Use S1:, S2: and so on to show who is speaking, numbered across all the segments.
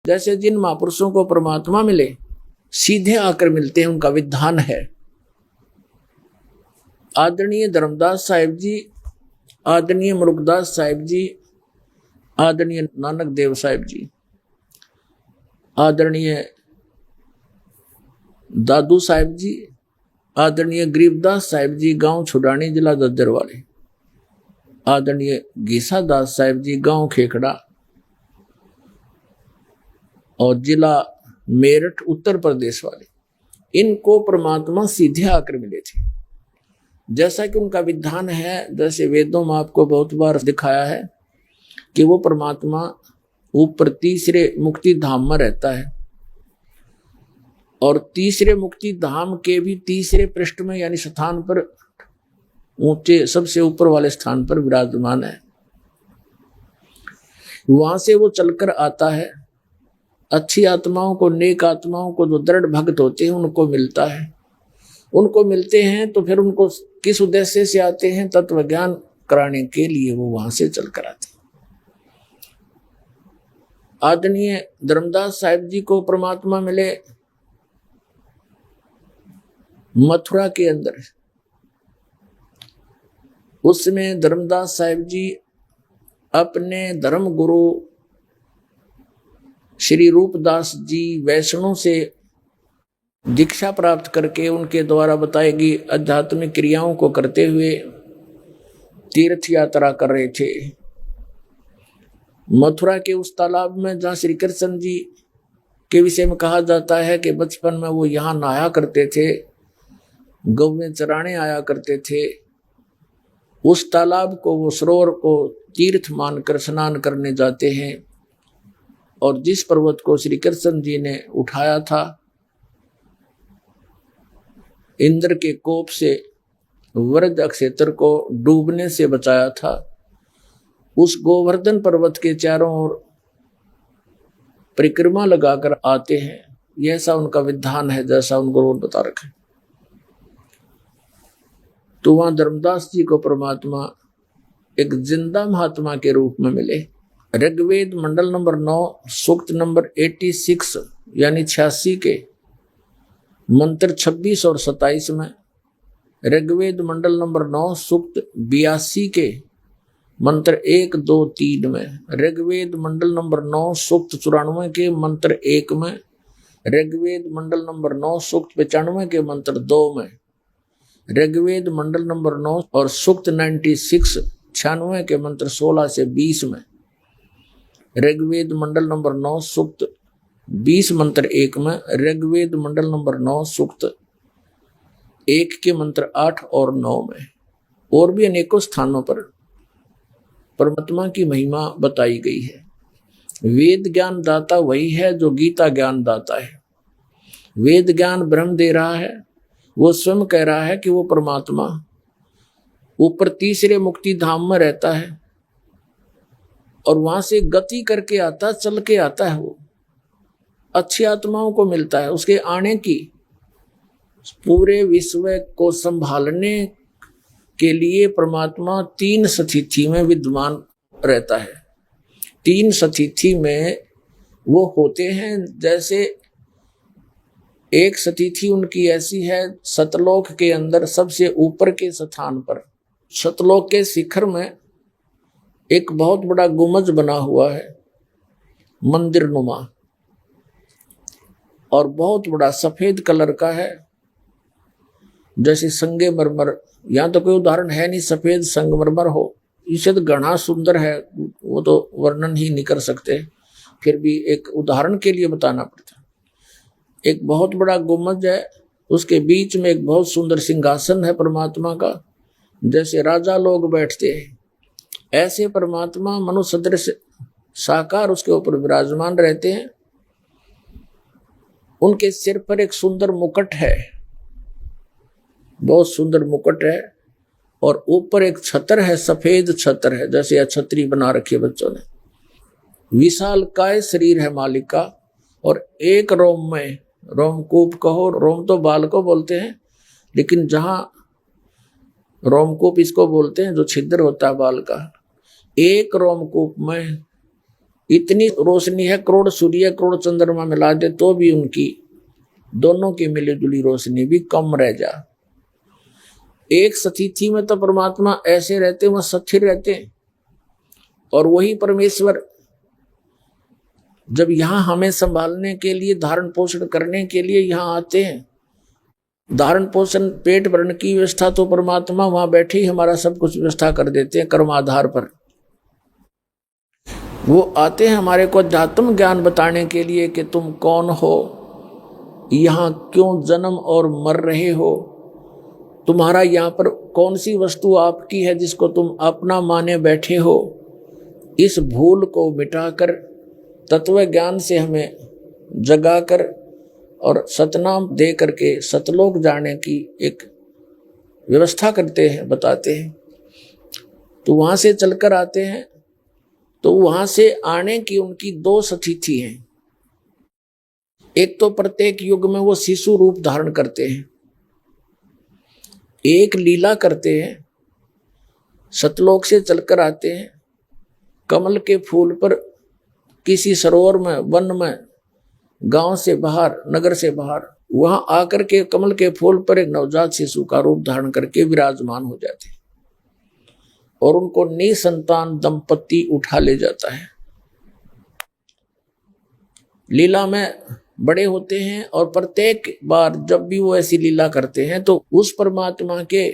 S1: जैसे जिन महापुरुषों को परमात्मा मिले सीधे आकर मिलते हैं, उनका विधान है। आदरणीय धर्मदास साहिब जी, आदरणीय मुरुगदास साहिब जी, आदरणीय नानक देव साहिब जी, आदरणीय दादू साहिब जी, आदरणीय गरीबदास साहिब जी, गांव छुडानी, जिला दद्दर वाले, आदरणीय गीसा दास साहिब जी, गांव खेखड़ा और जिला मेरठ, उत्तर प्रदेश वाले, इनको परमात्मा सीधे आकर मिले थे। जैसा कि उनका विधान है, जैसे वेदों में आपको बहुत बार दिखाया है कि वो परमात्मा ऊपर तीसरे मुक्ति धाम में रहता है और तीसरे मुक्ति धाम के भी तीसरे पृष्ठ में यानी स्थान पर, ऊंचे सबसे ऊपर वाले स्थान पर विराजमान है। वहां से वो चलकर आता है, अच्छी आत्माओं को, नेक आत्माओं को, जो दृढ़ भक्त होते हैं उनको मिलता है। उनको मिलते हैं तो फिर उनको किस उद्देश्य से आते हैं? तत्व ज्ञान कराने के लिए वो वहां से चलकर आते हैं। आदरणीय धर्मदास साहिब जी को परमात्मा मिले मथुरा के अंदर। उसमें धर्मदास साहिब जी अपने धर्म गुरु श्री रूपदास जी वैष्णव से दीक्षा प्राप्त करके उनके द्वारा बताई गई आध्यात्मिक क्रियाओं को करते हुए तीर्थ यात्रा कर रहे थे। मथुरा के उस तालाब में जहाँ श्री कृष्ण जी के विषय में कहा जाता है कि बचपन में वो यहाँ नहाया करते थे, गौवें चराने आया करते थे, उस तालाब को, वो सरोवर को तीर्थ मानकर स्नान करने जाते हैं। और जिस पर्वत को श्री कृष्ण जी ने उठाया था, इंद्र के कोप से वृद्ध क्षेत्र को डूबने से बचाया था, उस गोवर्धन पर्वत के चारों ओर परिक्रमा लगाकर आते हैं। यह सा उनका विधान है, जैसा उनको बता रखे। तो वहां धर्मदास जी को परमात्मा एक जिंदा महात्मा के रूप में मिले। ऋग्वेद मंडल नंबर 9 सूक्त नंबर 86 यानी 86 के मंत्र 26 और 27 में, ऋग्वेद मंडल नंबर 9 सूक्त 82 के मंत्र 1, 2, 3 में, ऋग्वेद मंडल नंबर 9 सूक्त 94 के मंत्र 1 में, ऋग्वेद मंडल नंबर 9 सूक्त 95 के मंत्र 2 में, ऋग्वेद मंडल नंबर 9 और सूक्त 96 के मंत्र 16 से 20 में, ऋग्वेद मंडल नंबर 9 सूक्त 20 मंत्र 1 में, ऋग्वेद मंडल नंबर 9 सूक्त 1 के मंत्र 8 और 9 में, और भी अनेकों स्थानों पर परमात्मा की महिमा बताई गई है। वेद ज्ञान दाता वही है जो गीता ज्ञान दाता है। वेद ज्ञान ब्रह्म दे रहा है, वो स्वयं कह रहा है कि वो परमात्मा ऊपर तीसरे मुक्ति धाम में रहता है और वहां से गति करके आता, चल के आता है। वो अच्छी आत्माओं को मिलता है। उसके आने की, पूरे विश्व को संभालने के लिए परमात्मा 3 स्थिति में विद्यमान रहता है। 3 स्थिति में वो होते हैं। जैसे एक स्थिति उनकी ऐसी है, सतलोक के अंदर सबसे ऊपर के स्थान पर, सतलोक के शिखर में एक बहुत बड़ा गुंबज बना हुआ है, मंदिर नुमा, और बहुत बड़ा सफेद कलर का है, जैसे संगमरमर। यहाँ तो कोई उदाहरण है नहीं सफेद संगमरमर हो, इसे तो घना सुंदर है, वो तो वर्णन ही नहीं कर सकते, फिर भी एक उदाहरण के लिए बताना पड़ता। एक बहुत बड़ा गुंबज है, उसके बीच में एक बहुत सुंदर सिंहासन है परमात्मा का, जैसे राजा लोग बैठते हैं ऐसे परमात्मा मनुष्य सदृश साकार उसके ऊपर विराजमान रहते हैं। उनके सिर पर एक सुंदर मुकुट है, बहुत सुंदर मुकुट है, और ऊपर एक छत्र है, सफेद छत्र है, जैसे छतरी बना रखी है बच्चों ने। विशाल काय शरीर है मालिक का, और एक रोम में, रोमकूप कहो, रोम तो बाल को बोलते हैं, लेकिन जहां रोमकूप इसको बोलते हैं जो छिद्र होता है बाल का, एक रोमकूप में इतनी रोशनी है, करोड़ सूर्य करोड़ चंद्रमा मिला दे तो भी उनकी दोनों की मिली जुली रोशनी भी कम रह जा। एक स्थिति में तो परमात्मा ऐसे रहते, वह स्थिर रहते, और वही परमेश्वर जब यहां हमें संभालने के लिए, धारण पोषण करने के लिए यहां आते हैं, धारण पोषण पेट भरण की व्यवस्था तो परमात्मा वहां बैठे ही हमारा सब कुछ व्यवस्था कर देते हैं कर्म आधार पर। वो आते हैं हमारे को अध्यात्म ज्ञान बताने के लिए कि तुम कौन हो, यहाँ क्यों जन्म और मर रहे हो, तुम्हारा यहाँ पर कौन सी वस्तु आपकी है जिसको तुम अपना माने बैठे हो। इस भूल को मिटाकर तत्व ज्ञान से हमें जगाकर और सतनाम दे करके सतलोक जाने की एक व्यवस्था करते हैं, बताते हैं। तो वहां से चलकर आते हैं, तो वहां से आने की उनकी दो स्थिति हैं। एक तो प्रत्येक युग में वो शिशु रूप धारण करते हैं, एक लीला करते हैं, सतलोक से चलकर आते हैं, कमल के फूल पर किसी सरोवर में, वन में, गांव से बाहर, नगर से बाहर, वहां आकर के कमल के फूल पर एक नवजात शिशु का रूप धारण करके विराजमान हो जाते हैं और उनको निसंतान दंपति उठा ले जाता है। लीला में बड़े होते हैं और प्रत्येक बार जब भी वो ऐसी लीला करते हैं तो उस परमात्मा के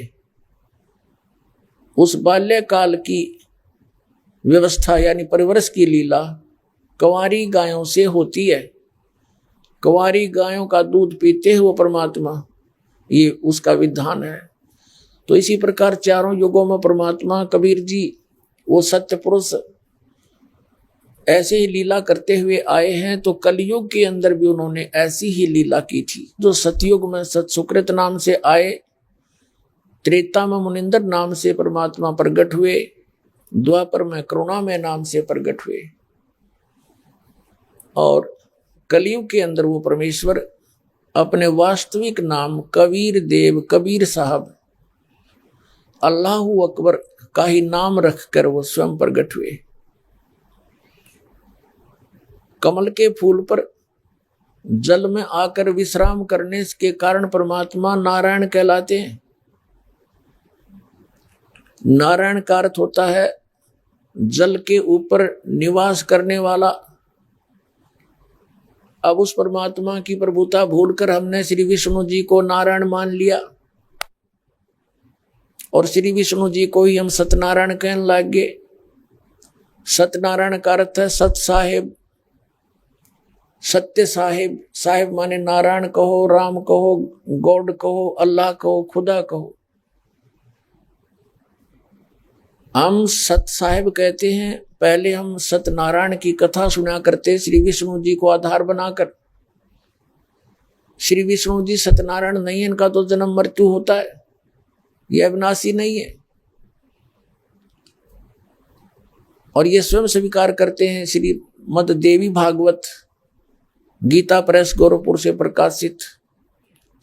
S1: उस बाल्यकाल की व्यवस्था यानी परवरिश की लीला कंवारी गायों से होती है। कंवारी गायों का दूध पीते हैं वो परमात्मा, ये उसका विधान है। तो इसी प्रकार चारों युगों में परमात्मा कबीर जी वो सत्य पुरुष ऐसे ही लीला करते हुए आए हैं। तो कलयुग के अंदर भी उन्होंने ऐसी ही लीला की थी। जो सतयुग में सतसुकृत नाम से आए, त्रेता में मुनिंदर नाम से परमात्मा प्रकट हुए, द्वापर में करुणामय नाम से प्रकट हुए, और कलयुग के अंदर वो परमेश्वर अपने वास्तविक नाम कबीर देव, कबीर साहब, अल्लाहू अकबर का ही नाम रखकर वो स्वयं प्रकट हुए। कमल के फूल पर जल में आकर विश्राम करने के कारण परमात्मा नारायण कहलाते हैं। नारायण का अर्थ होता है जल के ऊपर निवास करने वाला। अब उस परमात्मा की प्रभुता भूलकर हमने श्री विष्णु जी को नारायण मान लिया और श्री विष्णु जी को ही हम सत्यनारायण कहने लग गए। सत्यनारायण का अर्थ है सत साहेब, सत्य साहेब। साहेब माने नारायण कहो, राम कहो, गॉड कहो, अल्लाह कहो, खुदा कहो। हम सत साहेब कहते हैं। पहले हम सत्यनारायण की कथा सुना करते श्री विष्णु जी को आधार बनाकर। श्री विष्णु जी सत्यनारायण नहीं है, इनका तो जन्म मृत्यु होता है, यह अविनाशी नहीं है। और ये स्वयं स्वीकार करते हैं। श्रीमद् देवी भागवत गीता प्रेस गोरखपुर से प्रकाशित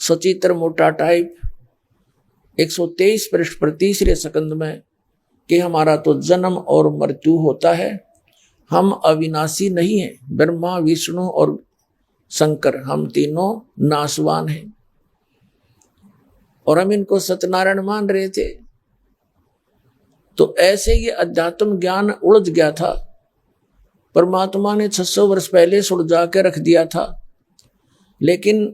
S1: सचित्र मोटा टाइप 123 पृष्ठ पर 3 सकंद में कि हमारा तो जन्म और मृत्यु होता है, हम अविनाशी नहीं हैं। ब्रह्मा, विष्णु और शंकर हम तीनों नाशवान हैं और हम इनको सत्यनारायण मान रहे थे। तो ऐसे ये अध्यात्म ज्ञान उलझ गया था। परमात्मा ने 600 वर्ष पहले सुलझा के रख दिया था, लेकिन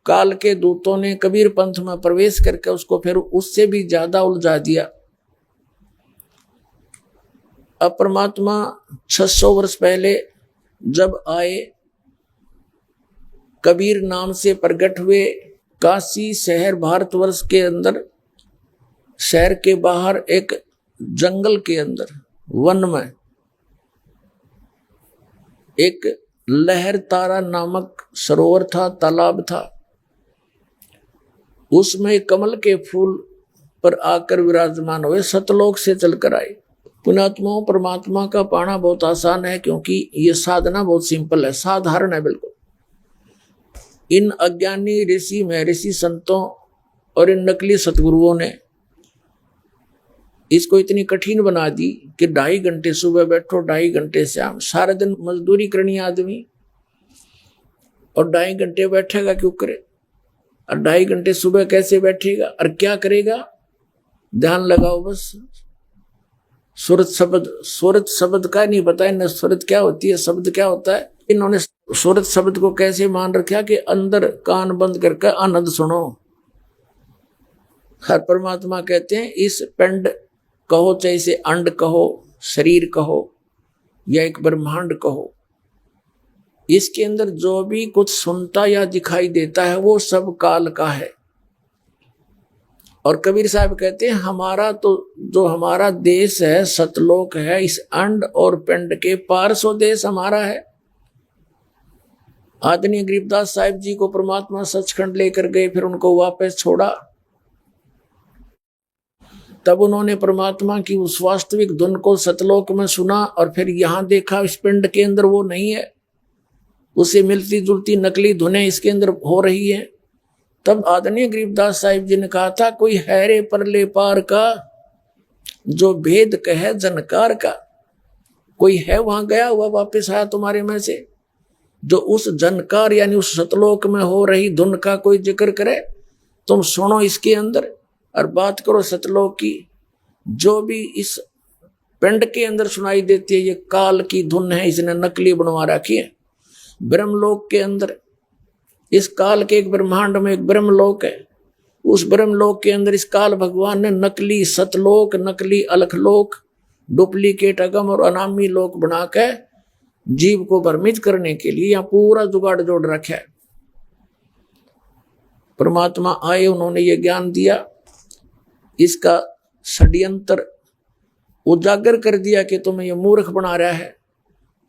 S1: काल के दूतों ने कबीर पंथ में प्रवेश करके उसको फिर उससे भी ज्यादा उलझा दिया। अब परमात्मा 600 वर्ष पहले जब आए, कबीर नाम से प्रकट हुए। काशी शहर भारतवर्ष के अंदर, शहर के बाहर एक जंगल के अंदर, वन में एक लहर तारा नामक सरोवर था, तालाब था। उसमें कमल के फूल पर आकर विराजमान हुए, सतलोक से चलकर आए। पुण्यात्माओं, परमात्मा का पाना बहुत आसान है, क्योंकि ये साधना बहुत सिंपल है, साधारण है बिल्कुल। इन अज्ञानी ऋषि महर्षि संतों और इन नकली सतगुरुओं ने इसको इतनी कठिन बना दी कि 2.5 घंटे सुबह बैठो, 2.5 घंटे शाम, सारा दिन मजदूरी करनी आदमी, और 2.5 घंटे बैठेगा क्यों करे, और 2.5 घंटे सुबह कैसे बैठेगा और क्या करेगा। ध्यान लगाओ बस। सूरत शब्द का नहीं पता इन्हें, सूरत क्या होती है, शब्द क्या होता है। इन्होंने सूरत शब्द को कैसे मान रखा कि अंदर कान बंद करके आनंद सुनो। हर परमात्मा कहते हैं इस पिंड कहो, चाहे इसे अंड कहो, शरीर कहो या एक ब्रह्मांड कहो, इसके अंदर जो भी कुछ सुनता या दिखाई देता है वो सब काल का है। और कबीर साहब कहते हैं हमारा तो जो हमारा देश है सतलोक है, इस अंड और पिंड के पार सो देश हमारा है। आदरणीय गरीबदास साहिब जी को परमात्मा सचखंड लेकर गए, फिर उनको वापस छोड़ा, तब उन्होंने परमात्मा की उस वास्तविक धुन को सतलोक में सुना, और फिर यहां देखा इस पिंड के अंदर वो नहीं है, उससे मिलती जुलती नकली धुनें इसके अंदर हो रही है। तब आदरणीय गरीबदास साहिब जी ने कहा था कोई हैरे परले पार का जो भेद कहे जनकार का। कोई है वहां गया हुआ वापस आया तुम्हारे में से जो उस जनकार यानी उस सतलोक में हो रही धुन का कोई जिक्र करे। तुम सुनो इसके अंदर और बात करो सतलोक की। जो भी इस पिंड के अंदर सुनाई देती है ये काल की धुन है, इसने नकली बनवा रखी है। ब्रह्मलोक के अंदर, इस काल के एक ब्रह्मांड में एक ब्रह्मलोक है, उस ब्रह्मलोक के अंदर इस काल भगवान ने नकली सतलोक, नकली अलखलोक, डुप्लीकेट अगम और अनामी लोक बना के जीव को भ्रमित करने के लिए यहां पूरा जुगाड़ जोड़ रखा है। परमात्मा आए, उन्होंने ये ज्ञान दिया, इसका षड्यंत्र उजागर कर दिया कि तुम्हें ये मूर्ख बना रहा है।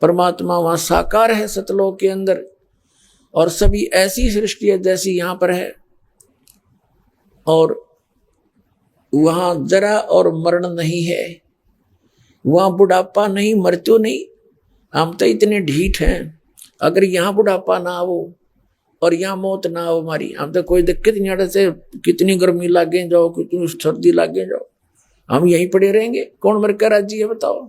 S1: परमात्मा वहां साकार है सतलोक के अंदर, और सभी ऐसी सृष्टि है जैसी यहां पर है, और वहां जरा और मरण नहीं है, वहां बुढ़ापा नहीं, मृत्यु नहीं। हम तो इतने ढीठ हैं, अगर यहाँ बुढ़ापा ना हो और यहाँ मौत ना हो हमारी, हम तो कोई दिक्कत नहीं आड़े से कितनी गर्मी लागे जाओ, कितनी सर्दी लागे जाओ, हम यहीं पड़े रहेंगे। कौन मर कर राजी है बताओ।